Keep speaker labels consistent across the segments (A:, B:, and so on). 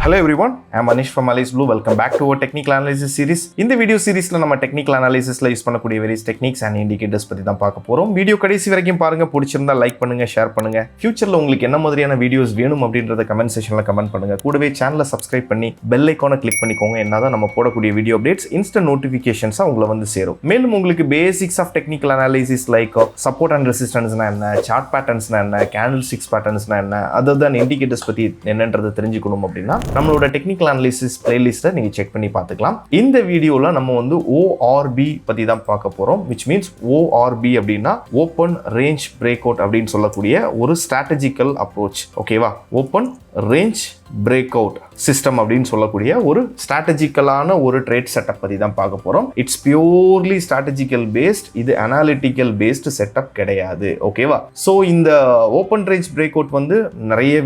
A: Hello everyone, I am Anish from Alice Blue. Welcome back to our technical analysis series. இந்த video சீரிஸ்ல நம்ம technical அனாலிசிஸ்ல use பண்ணக்கூடிய various techniques and indicators பத்தி தான் பார்க்க போறோம். Video கடைசி வரைக்கும் பாருங்க, பிடிச்சிருந்தா லைக் பண்ணுங்க, ஷேர் பண்ணுங்க. ஃபியூச்சர்ல உங்களுக்கு என்ன மாதிரியான வீடியோஸ் வேணும் அப்படின்றத கமெண்ட் செக்ஷன்ல கமெண்ட் பண்ணுங்க. கூடவே சேனலை சப்ஸ்கிரைப் பண்ணி பெல் ஐகானை கிளிக் பண்ணிக்கோங்க. என்னதான் நம்ம போடக்கூடிய வீடியோ அப்டேட்ஸ் இன்ஸ்டன்ட் நோட்டிஃபிகேஷன்ஸா உங்களை வந்து சேரும். மேலும் உங்களுக்கு basics of technical analysis like support and ரெசிஸ்டன்ஸ்னா என்ன, சார்ட் பேட்டர்ன்ஸ்னா என்ன, கேண்டில் ஸ்டிக்ஸ் பேட்டர்ன்ஸ்னா என்ன, அதர் தென் இண்டிகேட்டர்ஸ் பத்தி என்னன்றது தெரிஞ்சுக்கணும் அப்படின்னா நம்மளோட டெக்னிக்கல் அனாலிசிஸ் பிளேலிஸ்ட்டை நீங்க செக் பண்ணி பார்த்துக்கலாம். இந்த வீடியோல நம்ம வந்து ORB பத்தி தான் பார்க்க போறோம். which means ORB அப்படின்னா ஓப்பன் ரேஞ்ச் பிரேக் அவுட் அப்படின்னு சொல்லக்கூடிய ஒரு ஸ்ட்ராட்டஜிக்கல் அப்ரோச். ஓகேவா? Open range break out system அப்படின்னு சொல்லக்கூடிய ஒரு ஸ்ட்ராட்டஜிக்கலான ஒரு ட்ரேட் செட்டப் பத்தி தான் பார்க்க போறோம். இட்ஸ் பியூர்லி ஸ்ட்ராட்டஜிக்கல் பேஸ்ட், இது அனாலிட்டிக்கல் பேஸ்ட் செட்டப் கிடையாது. ஓகேவா? ஸோ இந்த ஓப்பன் ரேஞ்ச் பிரேக் அவுட் வந்து நிறைய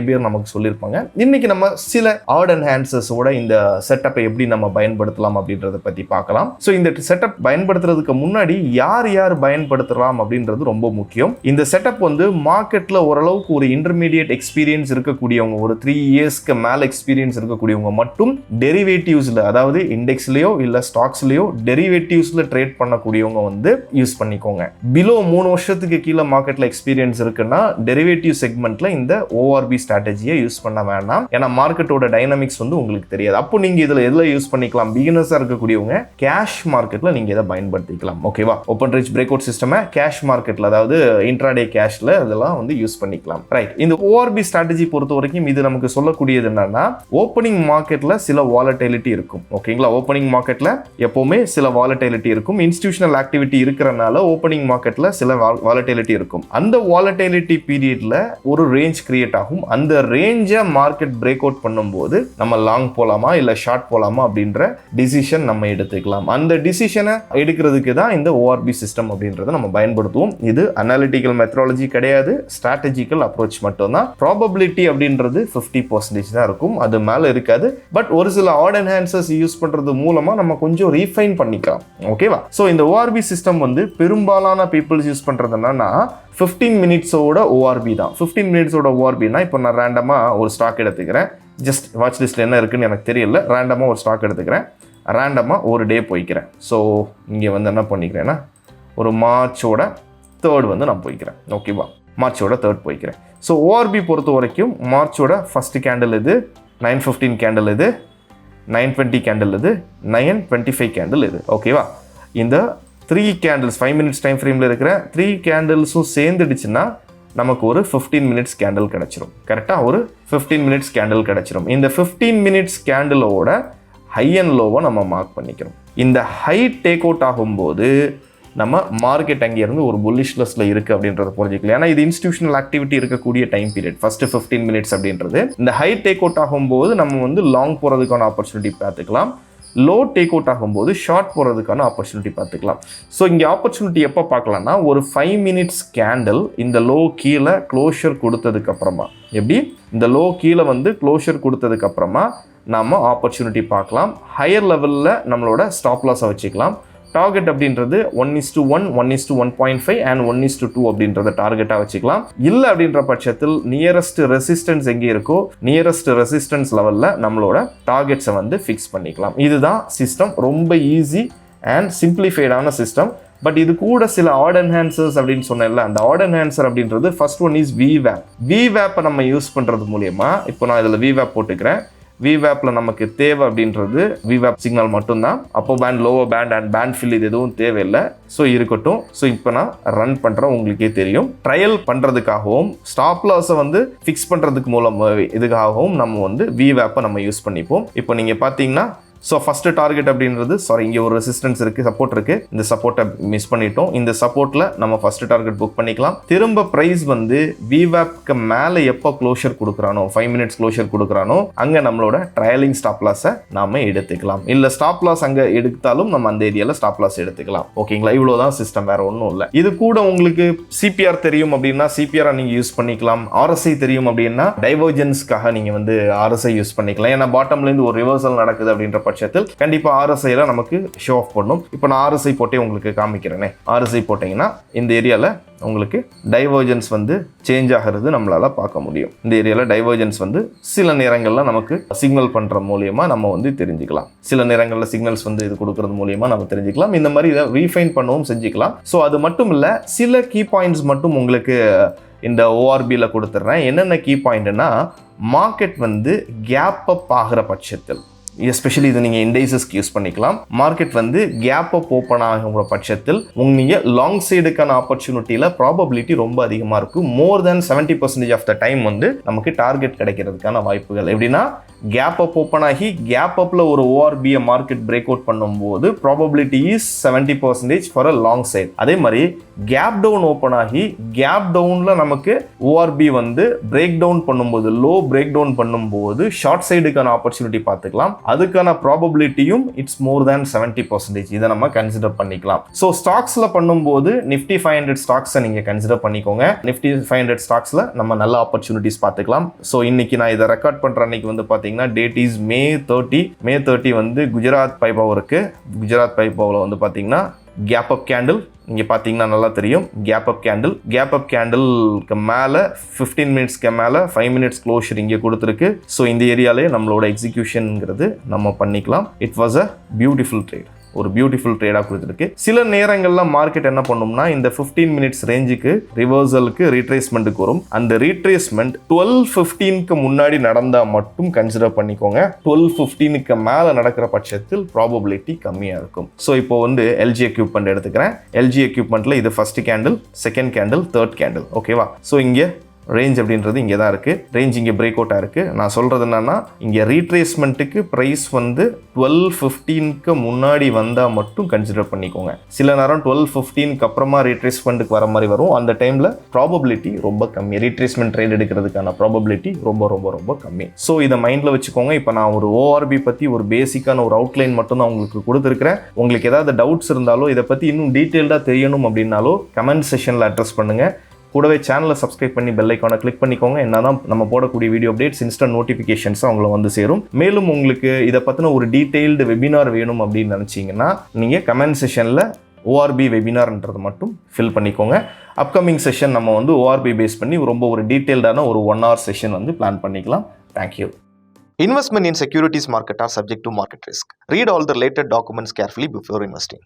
A: பேர் நமக்கு சொல்லியிருப்பாங்க. இன்னைக்கு நம்ம சில ஆட் என்ஹான்சர்ஸோட இந்த செட்டப்பை எப்படி நம்ம பயன்படுத்தலாம் அப்படின்றத பத்தி பார்க்கலாம். ஸோ இந்த செட்டப் பயன்படுத்துறதுக்கு முன்னாடி யார் பயன்படுத்தலாம் அப்படின்றது ரொம்ப முக்கியம். இந்த செட்டப் வந்து மார்க்கெட்ல ஓரளவுக்கு ஒரு இன்டர்மீடியட் எக்ஸ்பீரியன்ஸ் இருக்கக்கூடியவங்க, ஒரு 3 இயர்ஸ்க்கு மேல எக்ஸ்பீரியன்ஸ் இருக்கக்கூடியவங்க மட்டும் டெரிவேட்டிவ்ஸ்ல, அதாவது இண்டெக்ஸ்லயோ இல்ல ஸ்டாக்ஸ்லயோ டெரிவேட்டிவ்ஸ்ல ட்ரேட் பண்ணக்கூடியவங்க வந்து யூஸ் பண்ணிக்கோங்க. பிலோ 3 வருஷத்துக்கு கீழே மார்க்கெட்ல எக்ஸ்பீரியன்ஸ் இருக்குன்னா டெரிவேட்டிவ் செக்மெண்ட்ல இந்த ORB ஸ்ட்ராட்டஜியை யூஸ் பண்ண வேண்டாம். ஏன்னா மார்க்கெட்டோட டைனமிக்ஸ் வந்து உங்களுக்கு தெரியாது. அப்போ நீங்க இதுல எதுல யூஸ் பண்ணிக்கலாம்? பிகினர்ஸா இருக்கக்கூடியவங்க கேஷ் மார்க்கெட்ல நீங்க இதை பயன்படுத்திக்கலாம். ஓகேவா? Open range break out system cash மார்க்கெட்ல, அதாவது இன்ட்ராடே கேஷ்ல இதெல்லாம் வந்து யூஸ் பண்ணிக்கலாம். ரைட். இந்த ORB ஸ்ட்ராட்டஜி பொறுத்த வரைக்கும் இது நமக்கு சொல்லக்கூடியது என்னன்னா, ஓப்பனிங் மார்க்கெட்ல சில வாலட்டிலிட்டி இருக்கும். ஓகேங்களா? ஓப்பனிங் மார்க்கெட்ல எப்பவுமே சில வாலட்டிலிட்டி இருக்கும். இன்ஸ்டிடியூஷனல் ஆக்டிவிட்டி இருக்கிறனால ஓப்பனிங் மார்க்கெட்ல சில வாலட்டிலிட்டி இருக்கும். அந்த வாலட்டிலிட்டி பீரியட்ல ஒரு ரேஞ்ச் கிரியேட் ஆகும். அந்த ரேஞ்சை மார்க்கெட் பிரேக் அவுட் பண்ணும்போது நம்ம லாங் போலாமா இல்ல ஷார்ட் போலாமா அப்படின்ற டிசிஷன் நம்ம எடுத்துக்கலாம். அந்த டிசிஷனை எடுக்கிறதுக்கு தான் இந்த ORB சிஸ்டம் அப்படின்றத நம்ம பயன்படுத்துவோம். இது அனாலிட்டிக்கல் மெத்தடாலஜி கிடையாது, ஸ்ட்ராட்டஜிக்கல் அப்ரோச் மட்டும்தான். ப்ராபபிலிட்டி அப்படின்றது 50% தான் இருக்கும், அது மேல இருக்காது. பட் ஒரு சில ஆட் என்ஹான்சர்ஸ் யூஸ் பண்றது மூலமா நம்ம கொஞ்சம் ரீஃபைன் பண்ணிக்கலாம். ஓகேவா? ஸோ இந்த ORB சிஸ்டம் வந்து பெரும்பாலான பீப்புள்ஸ் யூஸ் பண்றது என்னன்னா 15 மினிட்ஸோட ORB தான். 15 மினிட்ஸோட ORBனா இப்போ நான் ரேண்டமா ஒரு ஸ்டாக் எடுத்துக்கிறேன். ஜஸ்ட் வாட்ச் லிஸ்ட்ல என்ன இருக்குன்னு எனக்கு தெரியல. ரேண்டமா ஒரு ஸ்டாக் எடுத்துக்கிறேன், ரேண்டமா ஒரு டே போய்க்கிறேன். ஸோ இங்கே வந்து என்ன பண்ணிக்கிறேன்னா ஒரு மார்ச்சோட 3rd வந்து நான் போய்க்கிறேன். ஓகேவா? மார்ச்சோட 3rd போய்க்கிறேன். ஸோ ORB பொறுத்த வரைக்கும் மார்ச்சோட ஃபர்ஸ்ட் கேண்டில் இது, 9:15 கேண்டில் இது, 9:20 கேண்டில் இது, 9:25 கேண்டில் இது. ஓகேவா? இந்த 3 கேண்டில்ஸ் 5 மினிட்ஸ் டைம் ஃப்ரேமில் இருக்கிற 3 கேண்டில்ஸும் சேர்ந்துடுச்சுன்னா நமக்கு ஒரு 15 மினிட்ஸ் கேண்டில் கிடைச்சிரும். கரெக்டாக ஒரு 15 மினிட்ஸ் கேண்டில் கிடைச்சிரும். இந்த 15 மினிட்ஸ் கேண்டிலோட ஹை அண்ட் லோவை நம்ம மார்க் பண்ணிக்கிறோம். இந்த ஹை டேக் அவுட் ஆகும்போது நம்ம மார்க்கெட் அங்கேருந்து ஒரு புல்லிஷ்னஸ்ல இருக்கு அப்படின்றத புரிஞ்சுக்கலாம். ஏன்னா இது இன்ஸ்டிடியூஷனல் ஆக்டிவிட்டி இருக்கக்கூடிய டைம் பீரியட். ஃபர்ஸ்ட் 15 மினிட்ஸ் அப்படின்றது இந்த ஹை டேக் அவுட் ஆகும்போது நம்ம வந்து லாங் போகிறதுக்கான ஆப்பர்ச்சுனிட்டி பார்த்துக்கலாம். லோ டேக் அவுட் ஆகும்போது ஷார்ட் போகிறதுக்கான ஆப்பர்ச்சுனிட்டி பார்த்துக்கலாம். ஸோ இங்கே ஆப்பர்ச்சுனிட்டி எப்போ பார்க்கலாம்னா ஒரு 5 மினிட்ஸ் கேண்டில் இந்த லோ கீழே க்ளோஷர் கொடுத்ததுக்கு அப்புறமா, எப்படி இந்த லோ கீழே வந்து க்ளோஷர் கொடுத்ததுக்கு அப்புறமா நாம ஆப்பர்ச்சுனிட்டி பார்க்கலாம். ஹையர் லெவலில் நம்மளோட ஸ்டாப் லாஸை வச்சுக்கலாம். டார்கெட் அப்படின்றது 1:1, 1:1.5 அண்ட் 1:2 அப்படின்றத டார்கெட்டாக வச்சுக்கலாம். இல்லை அப்படின்ற பட்சத்தில் நியரஸ்ட் ரெசிஸ்டன்ஸ் எங்கே இருக்கோ நியரஸ்ட் ரெசிஸ்டன்ஸ் லெவலில் நம்மளோட டார்கெட்ஸை வந்து ஃபிக்ஸ் பண்ணிக்கலாம். இதுதான் சிஸ்டம். ரொம்ப ஈஸி அண்ட் சிம்பிளிஃபைடான சிஸ்டம். பட் இது கூட சில ஆட் என்ஹான்சர்ஸ் அப்படின்னு சொன்னேன்ல, அந்த ஆட் என்ஹான்சர் அப்படின்றது first one is VWAP. VWAP நம்ம யூஸ் பண்ணுறது மூலயமா, இப்போ நான் இதில் VWAP போட்டுக்கிறேன். VWAPல நமக்கு தேவை அப்படின்றது VWAP சிக்னல் மட்டும்தான். அப்போ band, lower band and band fill இது எதுவும் தேவையில்லை. ஸோ இருக்கட்டும். ஸோ இப்போ நான் ரன் பண்ணுறேன், உங்களுக்கே தெரியும். ட்ரையல் பண்ணுறதுக்காகவும் ஸ்டாப் லாஸை வந்து ஃபிக்ஸ் பண்ணுறதுக்கு மூலமாகவே இதுக்காகவும் நம்ம வந்து VWAPை நம்ம யூஸ் பண்ணிப்போம். இப்போ நீங்கள் பார்த்தீங்கன்னா ஸோ ஃபர்ஸ்ட் டார்கெட் அப்படின்றது, இங்கே ஒரு ரெசிஸ்டன்ஸ் இருக்குது, சப்போர்ட் இருக்குது. இந்த சப்போர்ட்டை மிஸ் பண்ணிட்டோம். இந்த சப்போர்ட்டில் நம்ம ஃபர்ஸ்ட் டார்கெட் புக் பண்ணிக்கலாம். திரும்ப ப்ரைஸ் வந்து VWAPக்கு மேலே எப்போ க்ளோஷர் கொடுக்குறானோ, 5 மினிட்ஸ் க்ளோஷர் கொடுக்குறானோ அங்கே நம்மளோட ட்ரையலிங் ஸ்டாப் லாஸை நாம எடுத்துக்கலாம். இல்லை ஸ்டாப் லாஸ் அங்கே எடுத்தாலும் நம்ம அந்த ஏரியாவில் ஸ்டாப் லாஸ் எடுத்துக்கலாம். ஓகேங்களா? இவ்வளோதான் சிஸ்டம், வேற ஒன்றும் இல்லை. இது கூட உங்களுக்கு CPR தெரியும் அப்படின்னா CPR நீங்கள் யூஸ் பண்ணிக்கலாம். RSI தெரியும் அப்படின்னா டைவர்ஜென்ஸ்க்காக நீங்கள் வந்து RSI யூஸ் பண்ணிக்கலாம். ஏன்னா பாட்டம்லேருந்து ஒரு ரிவர்சல் நடக்குது அப்படின்ற பட்சத்தில் கண்டிப்பாக ஆர்எஸ்ஐல நமக்கு ஷோ ஆஃப் பண்ணும். இப்போ நான் ஆர்எஸ்ஐ போட்டே உங்களுக்கு காமிக்கிறேனே. ஆர்எஸ்ஐ போட்டிங்கன்னா இந்த ஏரியாவில் உங்களுக்கு டைவர்ஜன்ஸ் வந்து சேஞ்ச் ஆகிறது நம்மளால பார்க்க முடியும். இந்த ஏரியாவில் டைவர்ஜன்ஸ் வந்து சில நேரங்களில் நமக்கு சிக்னல் பண்ணுற மூலியமாக நம்ம வந்து தெரிஞ்சுக்கலாம். சில நேரங்களில் சிக்னல்ஸ் வந்து இது கொடுக்கறது மூலியமாக நம்ம தெரிஞ்சுக்கலாம். இந்த மாதிரி இதை ரீஃபைன் பண்ணவும் செஞ்சுக்கலாம். ஸோ அது மட்டும் இல்லை, சில கீ பாயிண்ட்ஸ் மட்டும் உங்களுக்கு இந்த ஓஆர்பியில் கொடுத்துட்றேன். என்னென்ன கீ பாயிண்ட்னா, மார்க்கெட் வந்து கேப் அப் ஆகிற பட்சத்தில், எஸ்பெஷலி இது நீங்கள் இண்டைசஸ்க்கு யூஸ் பண்ணிக்கலாம். மார்க்கெட் வந்து கேப் அப் ஓப்பன் ஆகிற பட்சத்தில் நீங்கள் லாங் சைடுக்கான ஆப்பர்ச்சுனிட்டியில் ப்ராபபிலிட்டி ரொம்ப அதிகமாக இருக்கும். மோர் தேன் 70% ஆஃப் த டைம் வந்து நமக்கு டார்கெட் கிடைக்கிறதுக்கான வாய்ப்புகள். எப்படின்னா, கேப் அப் ஓப்பன் ஆகி கேப் அப்பில் ஒரு ஓஆர்பியை மார்க்கெட் பிரேக் அவுட் பண்ணும்போது probability is 70% for a long side. அதே மாதிரி கேப் டவுன் ஓப்பன் ஆகி கேப் டவுனில் நமக்கு ஓஆர்பி வந்து பிரேக் டவுன் பண்ணும்போது, லோ பிரேக் டவுன் பண்ணும்போது ஷார்ட் சைடுக்கான ஆப்பர்ச்சுனிட்டி பார்த்துக்கலாம். அதுக்கான ப்ராபபிலிட்டியும் இட்ஸ் மோர் தேன் 70%. இதை நம்ம கன்சிடர் பண்ணிக்கலாம். ஸோ ஸ்டாக்ஸில் பண்ணும்போது நிஃப்டி 500 ஸ்டாக்ஸை நீங்கள் கன்சிடர் பண்ணிக்கோங்க. நிஃப்டி 500 ஸ்டாக்ஸில் நம்ம நல்ல ஆப்பர்ச்சுனிட்டிஸ் பார்த்துக்கலாம். ஸோ இன்னைக்கு நான் இதை ரெக்கார்ட் பண்ணுற அன்னைக்கு வந்து பார்த்தீங்கன்னா டேட் இஸ் May 30 வந்து குஜராத் பைபவருக்கு. குஜராத் பைபவில் வந்து பார்த்தீங்கன்னா கேப் அப் கேண்டில் இங்கே பார்த்தீங்கன்னா நல்லா தெரியும். கேப் அப் கேண்டிலுக்கு மேலே 15 மினிட்ஸ்க்கு மேலே 5 மினிட்ஸ் க்ளோஷர் இங்கே கொடுத்துருக்கு. ஸோ இந்த ஏரியாலே நம்மளோட எக்ஸிக்யூஷனுங்கிறது நம்ம பண்ணிக்கலாம். It was a beautiful trade. ஒரு பியூட்டிஃபுல் ட்ரேடாக கொடுத்துருக்கு. சில நேரங்களில் மார்க்கெட் என்ன பண்ணும்னா, இந்த 15 மினிட்ஸ் ரேஞ்சுக்கு ரிவர்சலுக்கு ரீட்ரேஸ்மெண்ட்டுக்கு வரும். அந்த ரீட்ரேஸ்மெண்ட் 12:15க்கு முன்னாடி நடந்தால் மட்டும் கன்சிடர் பண்ணிக்கோங்க. 12:15க்கு மேலே நடக்கிற பட்சத்தில் ப்ராபபிலிட்டி கம்மியாக இருக்கும். ஸோ இப்போ வந்து எல்ஜி எக்யூப்மெண்ட் எடுத்துக்கிறேன். எல்ஜி எக்யூப்மெண்ட்டில் இது first candle, second candle, third candle. ஓகேவா? ஸோ இங்கே ரேஞ்ச் அப்படின்றது இங்கே தான் இருக்குது. ரேஞ்ச் இங்கே பிரேக் அவுட்டாக இருக்குது. நான் சொல்கிறது என்னன்னா, இங்கே ரீட்ரேஸ்மெண்ட்டுக்கு ப்ரைஸ் வந்து 12:15க்கு முன்னாடி வந்தால் மட்டும் கன்சிடர் பண்ணிக்கோங்க. சில நேரம் 12:15க்கு அப்புறமா ரீட்ரேஸ்மெண்ட்டுக்கு வர மாதிரி வரும். அந்த டைமில் ப்ராபபிலிட்டி ரொம்ப கம்மி. ரீட்ரேஸ்மெண்ட் ட்ரேட் எடுக்கிறதுக்கான ப்ராபபிலிட்டி ரொம்ப ரொம்ப ரொம்ப கம்மி. ஸோ இதை மைண்டில் வச்சுக்கோங்க. இப்போ நான் ஒரு ஓஆர்பி பற்றி ஒரு பேசிக்கான ஒரு அவுட்லைன் மட்டும் தான் உங்களுக்கு கொடுத்துருக்கிறேன். உங்களுக்கு ஏதாவது டவுட்ஸ் இருந்தாலோ, இதை பற்றி இன்னும் டீட்டெயில்டாக தெரியணும் அப்படின்னாலோ கமெண்ட் செஷனில் அட்ரஸ் பண்ணுங்கள். கூடவே சேனலை சப்ஸ்கிரைப் பண்ணி பெல் ஐக்கானை கிளிக் பண்ணிக்கோங்க. என்னதான் நம்ம போடக்கூடிய வீடியோ அப்டேட்ஸ், இன்ஸ்டன்ட் நோட்டிஃபிகேஷன்ஸ் அவங்கள வந்து சேரும். மேலும் உங்களுக்கு இதை பற்றின ஒரு டீட்டெயில்டு வெபினார் வேணும் அப்படின்னு நினச்சிங்கன்னா நீங்கள் கமெண்ட் செஷனில் ஓஆர்பி வெபினார்ன்றது மட்டும் ஃபில் பண்ணிக்கோங்க. அப்கமிங் செஷன் நம்ம வந்து ஓஆர்பி பேஸ் பண்ணி ரொம்ப ஒரு டீட்டெயில்டான ஒரு 1 hour செஷன் வந்து பிளான் பண்ணிக்கலாம். Thank you.
B: Investment in securities market are subject to market risk. Read all the related documents carefully before investing.